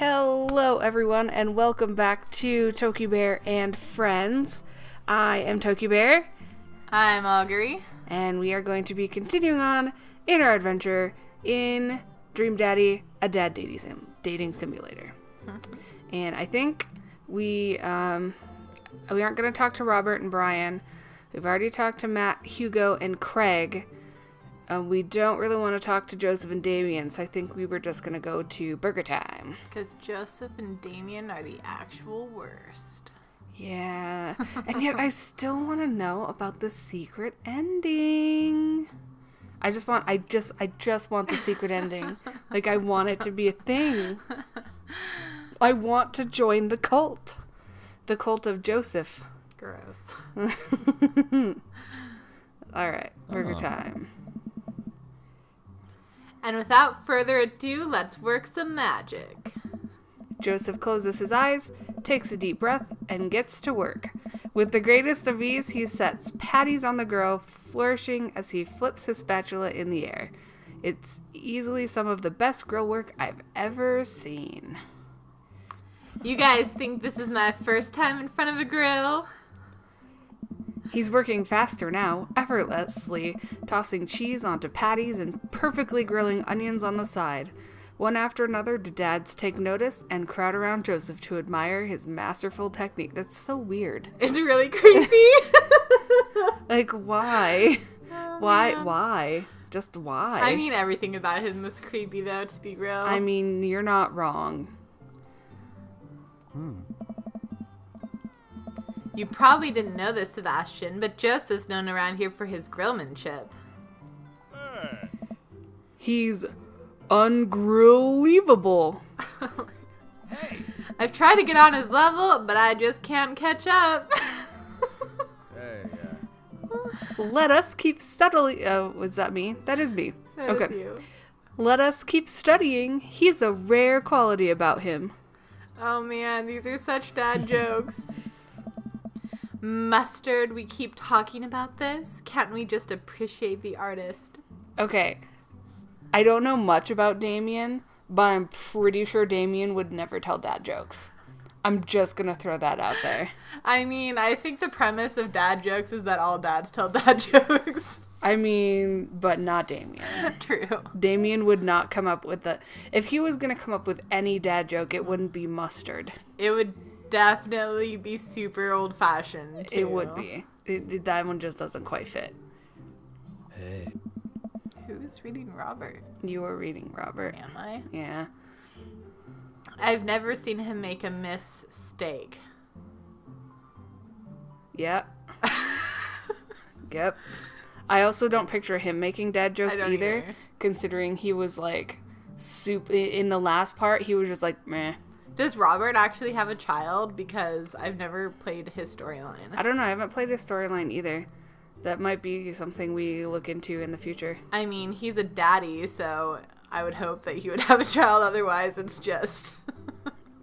Hello everyone and welcome back to Toki Bear and Friends. I am Toki Bear. I'm Augury. And we are going to be continuing on in our adventure in Dream Daddy, a dad dating simulator. And I think we aren't going to talk to Robert and Brian. We've already talked to Matt, Hugo, and Craig. We don't really want to talk to Joseph and Damien, so I think we were just going to go to Burger Time. Because Joseph and Damien are the actual worst. Yeah, and yet I still want to know about the secret ending. I just want the secret ending. Like, I want it to be a thing. I want to join the cult. The cult of Joseph. Gross. Alright, Burger Time. And without further ado, let's work some magic. Joseph closes his eyes, takes a deep breath, and gets to work. With the greatest of ease, he sets patties on the grill, flourishing as he flips his spatula in the air. It's easily some of the best grill work I've ever seen. You guys think this is my first time in front of a grill? He's working faster now, effortlessly, tossing cheese onto patties and perfectly grilling onions on the side. One after another, the dads take notice and crowd around Joseph to admire his masterful technique. That's so weird. It's really creepy. Like, why? Oh, Why? Just why? I mean, everything about him was creepy, though, to be real. I mean, you're not wrong. You probably didn't know this, Sebastian, but Joseph's known around here for his grillmanship. He's ungrillable. I've tried to get on his level, but I just can't catch up. Let us keep studying. Was that me? That is me. That okay. is you. Let us keep studying. He's a rare quality about him. Oh man, these are such dad jokes. Mustard, we keep talking about this. Can't we just appreciate the artist? Okay. I don't know much about Damien, but I'm pretty sure Damien would never tell dad jokes. I'm just gonna throw that out there. I mean, I think the premise of dad jokes is that all dads tell dad jokes. I mean, but not Damien. True. Damien would not come up with if he was gonna come up with any dad joke, it wouldn't be mustard. It would definitely be super old-fashioned, too. It would be. That one just doesn't quite fit. Hey. Who's reading Robert? You were reading Robert. Am I? Yeah. I've never seen him make a mistake. Yep. Yep. I also don't picture him making dad jokes either, considering he was like, in the last part, he was just like, meh. Does Robert actually have a child? Because I've never played his storyline. I don't know. I haven't played his storyline either. That might be something we look into in the future. I mean, he's a daddy, so I would hope that he would have a child. Otherwise, it's just...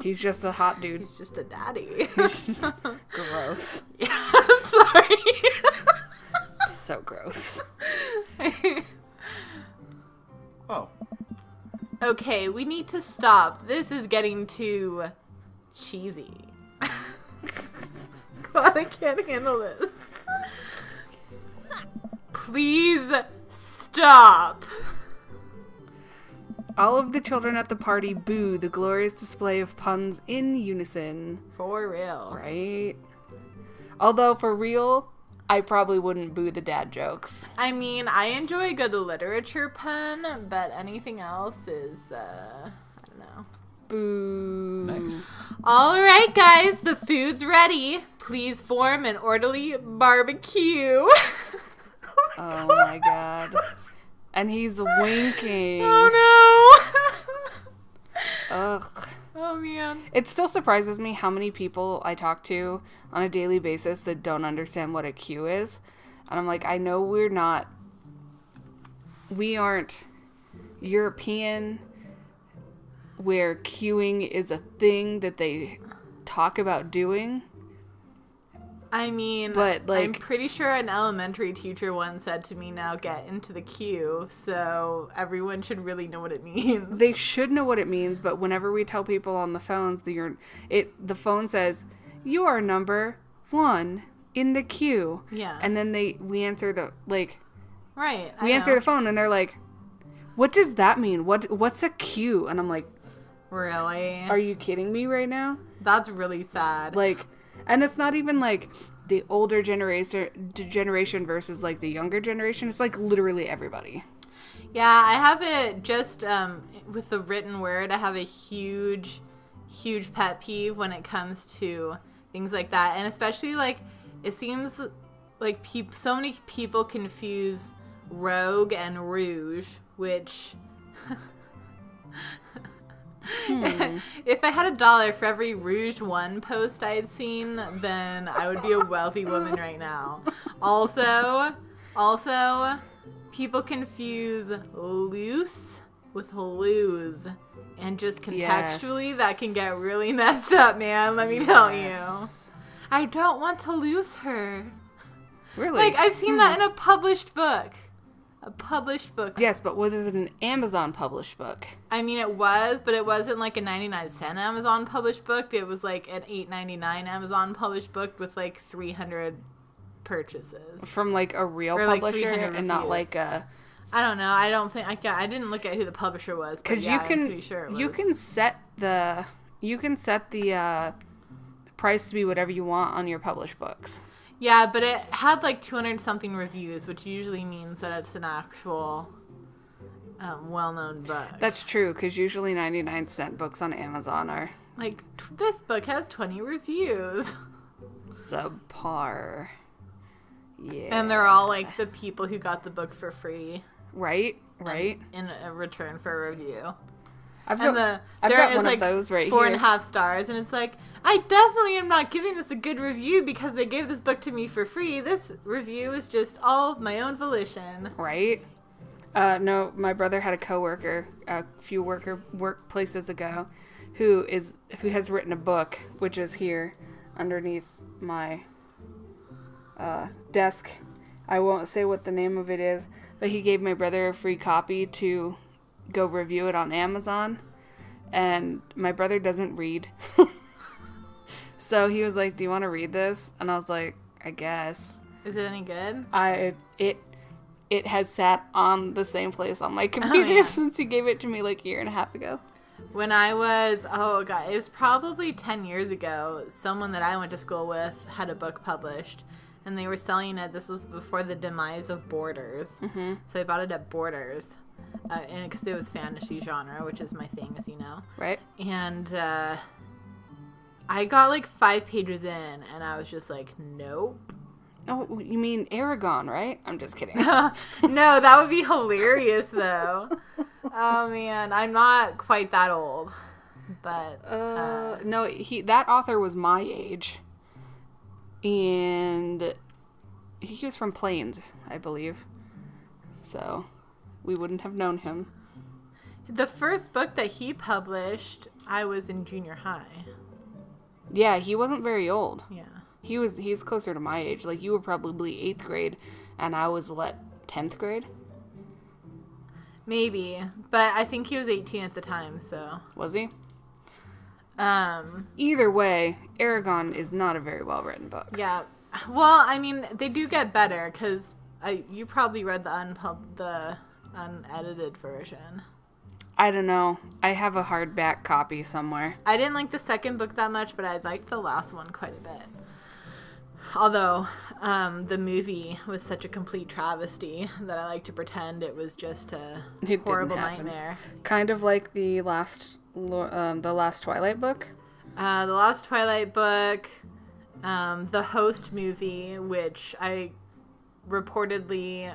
He's just a hot dude. He's just a daddy. Gross. Yeah, sorry. So gross. Oh. Okay, we need to stop. This is getting too cheesy. God, I can't handle this. Please stop. All of the children at the party boo the glorious display of puns in unison. For real. Right? Although, for real, I probably wouldn't boo the dad jokes. I mean, I enjoy a good literature pun, but anything else is, I don't know. Boo. Nice. All right, guys, the food's ready. Please form an orderly barbecue. Oh my god. And he's winking. Oh no. Ugh. Oh man. It still surprises me how many people I talk to on a daily basis that don't understand what a cue is. And I'm like, I know we aren't European where queuing is a thing that they talk about doing. I mean, But, like, I'm pretty sure an elementary teacher once said to me, now get into the queue, so everyone should really know what it means. they should know what it means, but whenever we tell people on the phones the phone says, "You are number 1 in the queue." Yeah. And then we answer the Right. we answer the phone and they're like, "What does that mean? What's a queue?" And I'm like, Really? "Are you kidding me right now?" That's really sad. Like, and it's not even like the older generation versus like the younger generation. It's like literally everybody. Yeah, I have it just with the written word. I have a huge pet peeve when it comes to things like that, and especially like it seems like so many people confuse rogue and rouge, which. If I had $1 for every Rouge 1 post I had seen, then I would be a wealthy woman right now. Also, people confuse loose with lose. And just contextually, that can get really messed up, man. Let me tell you. I don't want to lose her. Really? Like, I've seen that in a published book. A published book. Yes, but was it an Amazon published book? I mean, it was, but it wasn't like a 99-cent Amazon published book. It was like an $8.99 Amazon published book with like 300 purchases. From like a real Or, like, publisher 300 and not reviews. like a... I don't know. I don't think I didn't look at who the publisher was, but Because yeah, I'm pretty sure it was. you can set the price to be whatever you want on your published books. Yeah, but it had like 200 something reviews, which usually means that it's an actual well-known book. That's true, because usually 99-cent books on Amazon are like this book has 20 reviews. subpar. Yeah. And they're all like the people who got the book for free. Right. In a return for a review. I've And got there is one like of those right 4.5 stars, and it's like, I definitely am not giving this a good review because they gave this book to me for free. This review is just all of my own volition. Right? No, my brother had a coworker a few workplaces ago who has written a book, which is here underneath my desk. I won't say what the name of it is, but he gave my brother a free copy to go review it on Amazon, and my brother doesn't read. So he was like, "Do you want to read this?" And I was like, "I guess." Is it any good? It has sat on the same place on my computer since he gave it to me like a year and a half ago. When I was, it was probably 10 years ago, someone that I went to school with had a book published, and they were selling it. This was before the demise of Borders. Mm-hmm. So I bought it at Borders, and because it was fantasy genre, which is my thing, as you know. Right. And I got like 5 pages in, and I was just like, nope. Oh, you mean Aragon, right? I'm just kidding. No, that would be hilarious, though. Oh, man. I'm not quite that old. But, no, that author was my age. And he was from Plains, I believe. So, we wouldn't have known him. The first book that he published, I was in junior high. Yeah, he wasn't very old. Yeah. He's closer to my age. Like, you were probably 8th grade, and I was, 10th grade? Maybe. But I think he was 18 at the time, so. Was he? Either way, Aragon is not a very well-written book. Yeah. Well, I mean, they do get better, because you probably read the unedited version. I don't know. I have a hardback copy somewhere. I didn't like the second book that much, but I liked the last one quite a bit. Although, the movie was such a complete travesty that I like to pretend it was just a horrible nightmare. Kind of like the last Twilight book. The last Twilight book, the Host movie, which I reportedly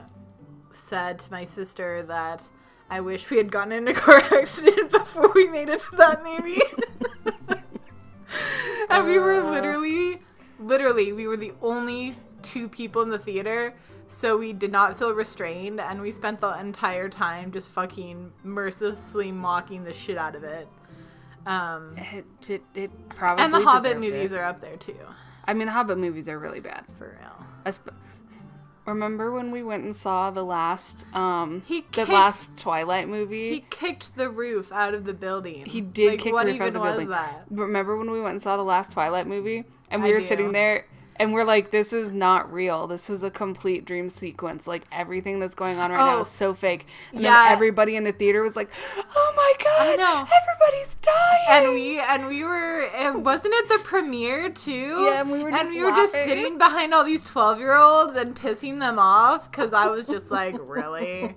said to my sister that I wish we had gotten in a car accident before we made it to that movie. And we were literally, we were the only 2 people in the theater, so we did not feel restrained, and we spent the entire time just fucking mercilessly mocking the shit out of it. It probably and the Hobbit deserved movies it. are up there, too. I mean, the Hobbit movies are really bad. For real. Remember when we went and saw the last last Twilight movie? He kicked the roof out of the building. He did kick the roof out of the building. What even was that? Remember when we went and saw the last Twilight movie? And we were sitting there, and we're like, this is not real. This is a complete dream sequence. Like, everything that's going on right now is so fake. And then everybody in the theater was like, oh my God, I know. Everybody's dying. And we were, wasn't it the premiere too? Yeah, and we were just sitting behind all these 12-year-olds and pissing them off because I was just like, really?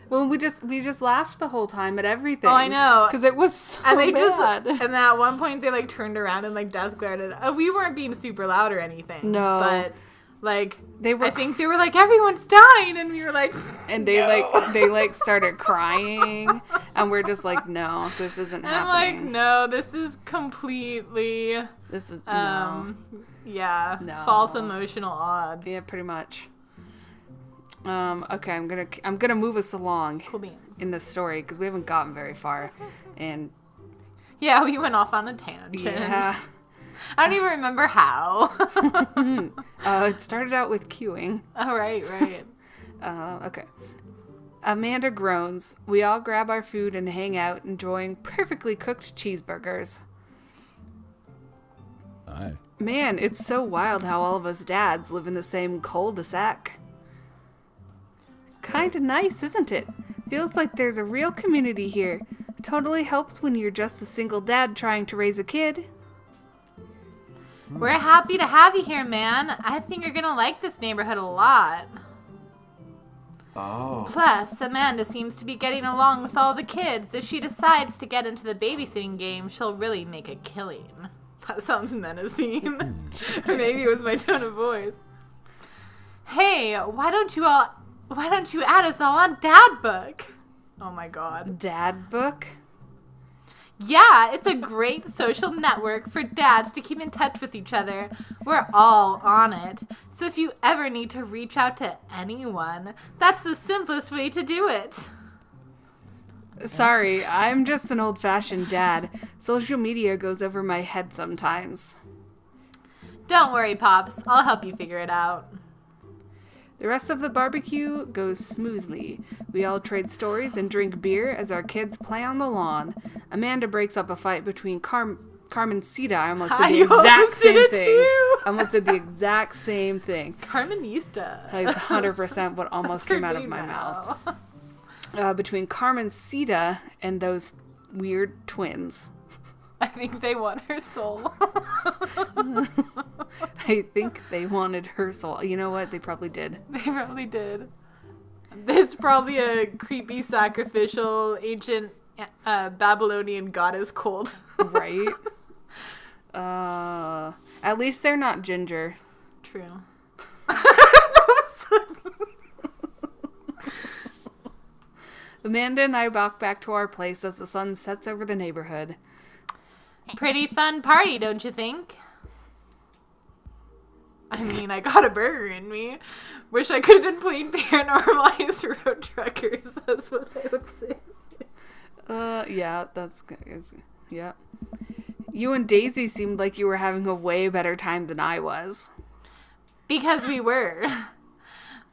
Well, we just laughed the whole time at everything. Oh, I know. Because it was so bad. And at one point they like turned around and like death glared at. We weren't being super loud or anything. No. But like I think they were like, everyone's dying, and we were like, and they started crying, and we're just like, no, this isn't happening. I'm like, no, this is completely. This is no. No. False emotional odds. Yeah, pretty much. Okay, I'm gonna move us along in the story because we haven't gotten very far, and yeah, we went off on a tangent. Yeah, I don't even remember how. It started out with queuing. Oh, right. Okay. Amanda groans. We all grab our food and hang out, enjoying perfectly cooked cheeseburgers. Aye. Man, it's so wild how all of us dads live in the same cul-de-sac. Kinda nice, isn't it? Feels like there's a real community here. Totally helps when you're just a single dad trying to raise a kid. We're happy to have you here, man. I think you're gonna like this neighborhood a lot. Oh. Plus, Amanda seems to be getting along with all the kids. If she decides to get into the babysitting game, she'll really make a killing. That sounds menacing. Or maybe it was my tone of voice. Hey, why don't you add us all on Dad Book? Oh my God. Dad Book? Yeah, it's a great social network for dads to keep in touch with each other. We're all on it. So if you ever need to reach out to anyone, that's the simplest way to do it. Sorry, I'm just an old-fashioned dad. Social media goes over my head sometimes. Don't worry, Pops. I'll help you figure it out. The rest of the barbecue goes smoothly. We all trade stories and drink beer as our kids play on the lawn. Amanda breaks up a fight between Carmencita. I almost did the exact same thing. I almost did the exact same thing. Carmenista. That's 100% what almost came out of my mouth. Between Carmencita and those weird twins. I think they want her soul. I think they wanted her soul. You know what? They probably did. They probably did. It's probably a creepy sacrificial ancient Babylonian goddess cult. Right? At least they're not gingers. True. Amanda and I walk back to our place as the sun sets over the neighborhood. Pretty fun party, don't you think? I mean, I got a burger in me. Wish I could have been playing Paranormal Road Truckers. That's what I would say. Yeah, yeah. You and Daisy seemed like you were having a way better time than I was. Because we were.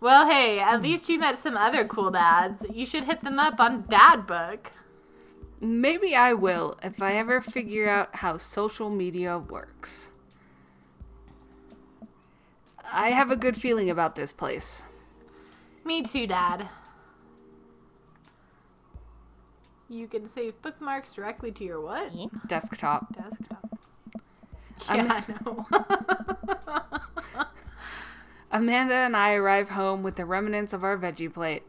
Well, hey, at least you met some other cool dads. You should hit them up on Dad Book. Maybe I will, if I ever figure out how social media works. I have a good feeling about this place. Me too, Dad. You can save bookmarks directly to your what? Desktop. Yeah, I know. Amanda and I arrive home with the remnants of our veggie plate.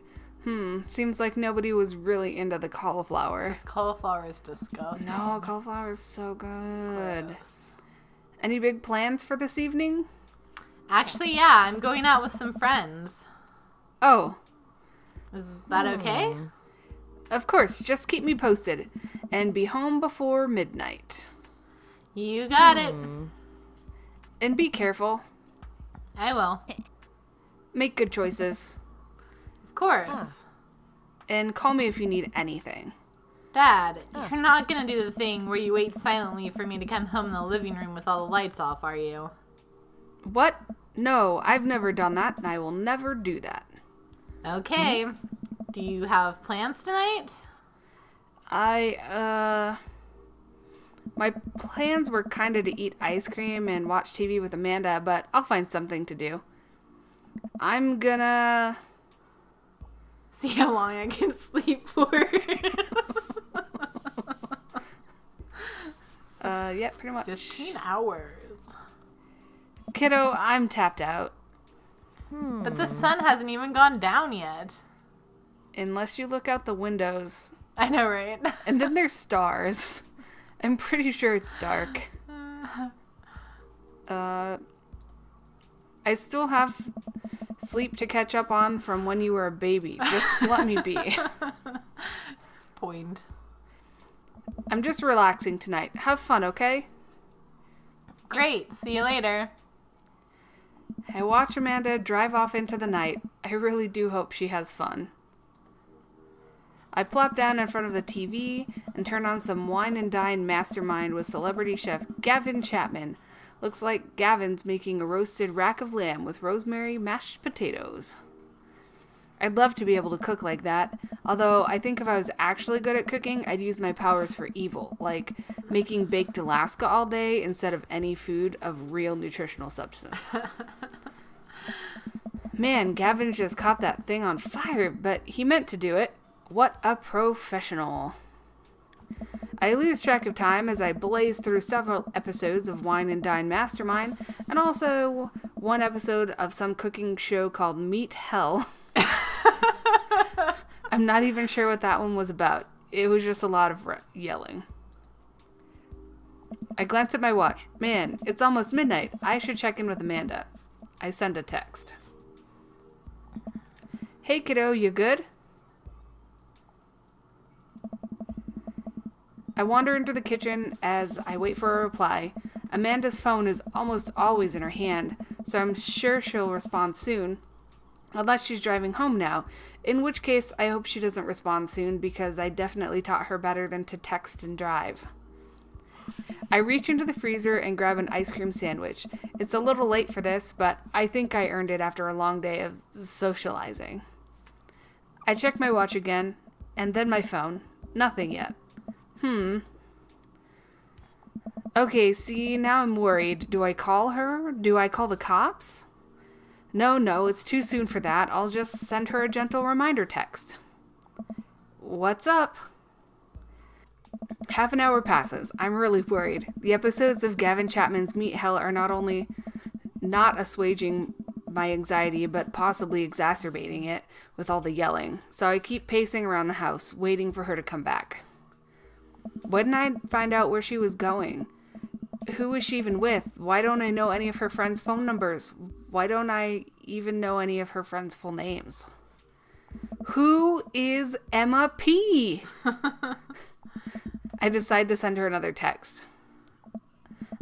Seems like nobody was really into the cauliflower. This cauliflower is disgusting. No, cauliflower is so good. Gross. Any big plans for this evening? Actually, yeah, I'm going out with some friends. Oh. Is that okay? Of course, just keep me posted. And be home before midnight. You got it. And be careful. I will. Make good choices. Of course. And call me if you need anything. Dad, you're not gonna do the thing where you wait silently for me to come home in the living room with all the lights off, are you? What? No, I've never done that, and I will never do that. Okay. Do you have plans tonight? My plans were kind of to eat ice cream and watch TV with Amanda, but I'll find something to do. I'm gonna... See how long I can sleep for. Yeah, pretty much. 15 hours. Kiddo, I'm tapped out. But the sun hasn't even gone down yet. Unless you look out the windows. I know, right? And then there's stars. I'm pretty sure it's dark. I still have sleep to catch up on from when you were a baby. Just let me be. Point. I'm just relaxing tonight. Have fun, okay? Great. See you later. I watch Amanda drive off into the night. I really do hope she has fun. I plop down in front of the TV and turn on some Wine and Dine Mastermind with celebrity chef Gavin Chapman. Looks like Gavin's making a roasted rack of lamb with rosemary mashed potatoes. I'd love to be able to cook like that, although I think if I was actually good at cooking, I'd use my powers for evil, like making baked Alaska all day instead of any food of real nutritional substance. Man, Gavin just caught that thing on fire, but he meant to do it. What a professional. I lose track of time as I blaze through several episodes of Wine and Dine Mastermind, and also one episode of some cooking show called Meat Hell. I'm not even sure what that one was about. It was just a lot of yelling. I glance at my watch. Man, it's almost midnight. I should check in with Amanda. I send a text. Hey kiddo, you good? I wander into the kitchen as I wait for a reply. Amanda's phone is almost always in her hand, so I'm sure she'll respond soon. Unless she's driving home now, in which case I hope she doesn't respond soon because I definitely taught her better than to text and drive. I reach into the freezer and grab an ice cream sandwich. It's a little late for this, but I think I earned it after a long day of socializing. I check my watch again, and then my phone. Nothing yet. Okay, see, now I'm worried. Do I call her? Do I call the cops? No, it's too soon for that. I'll just send her a gentle reminder text. What's up? Half an hour passes. I'm really worried. The episodes of Gavin Chapman's Meat Hell are not only not assuaging my anxiety, but possibly exacerbating it with all the yelling. So I keep pacing around the house, waiting for her to come back. Why didn't I find out where she was going? Who was she even with? Why don't I know any of her friends' phone numbers? Why don't I even know any of her friends' full names? Who is Emma P? I decide to send her another text.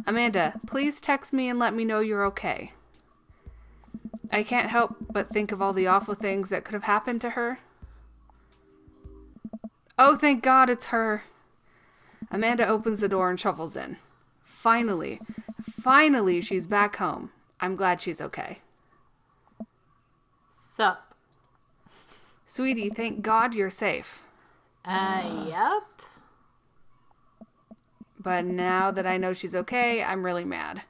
Amanda, please text me and let me know you're okay. I can't help but think of all the awful things that could have happened to her. Oh, thank God it's her. Amanda opens the door and shuffles in. Finally, she's back home. I'm glad she's okay. Sup? Sweetie, thank God you're safe. Yep. But now that I know she's okay, I'm really mad.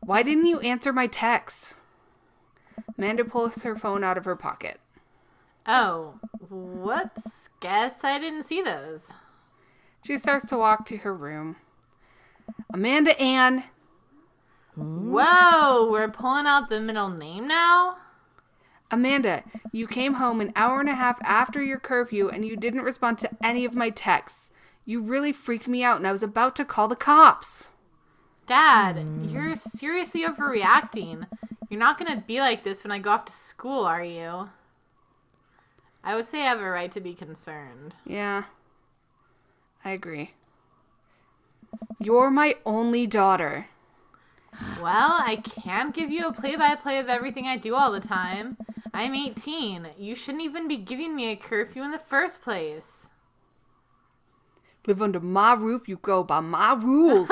Why didn't you answer my texts? Amanda pulls her phone out of her pocket. Oh, whoops. Guess I didn't see those. She starts to walk to her room. Amanda Ann. Whoa, we're pulling out the middle name now? Amanda, you came home an hour and a half after your curfew and you didn't respond to any of my texts. You really freaked me out and I was about to call the cops. Dad, you're seriously overreacting. You're not going to be like this when I go off to school, are you? I would say I have a right to be concerned. Yeah, I agree. You're my only daughter. Well, I can't give you a play-by-play of everything I do all the time. I'm 18. You shouldn't even be giving me a curfew in the first place. Live under my roof, you go by my rules.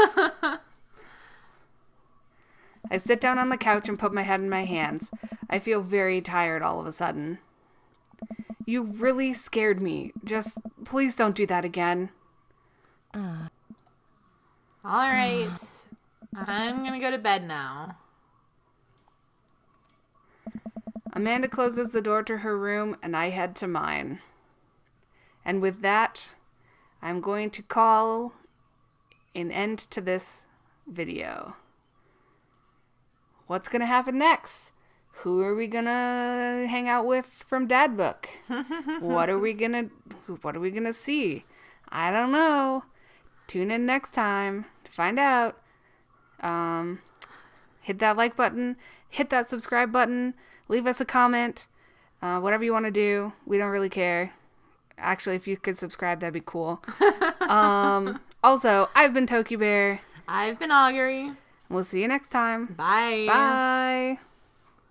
I sit down on the couch and put my head in my hands. I feel very tired all of a sudden. You really scared me. Just please don't do that again. All right. I'm gonna go to bed now. Amanda closes the door to her room and I head to mine. And with that, I'm going to call an end to this video. What's gonna happen next? Who are we gonna hang out with from Dad Book? What are we gonna see? I don't know. Tune in next time to find out. Hit that like button, hit that subscribe button, leave us a comment, whatever you want to do. We don't really care. Actually, if you could subscribe, that'd be cool. Also, I've been Toki Bear. I've been Augury. We'll see you next time. Bye. Bye.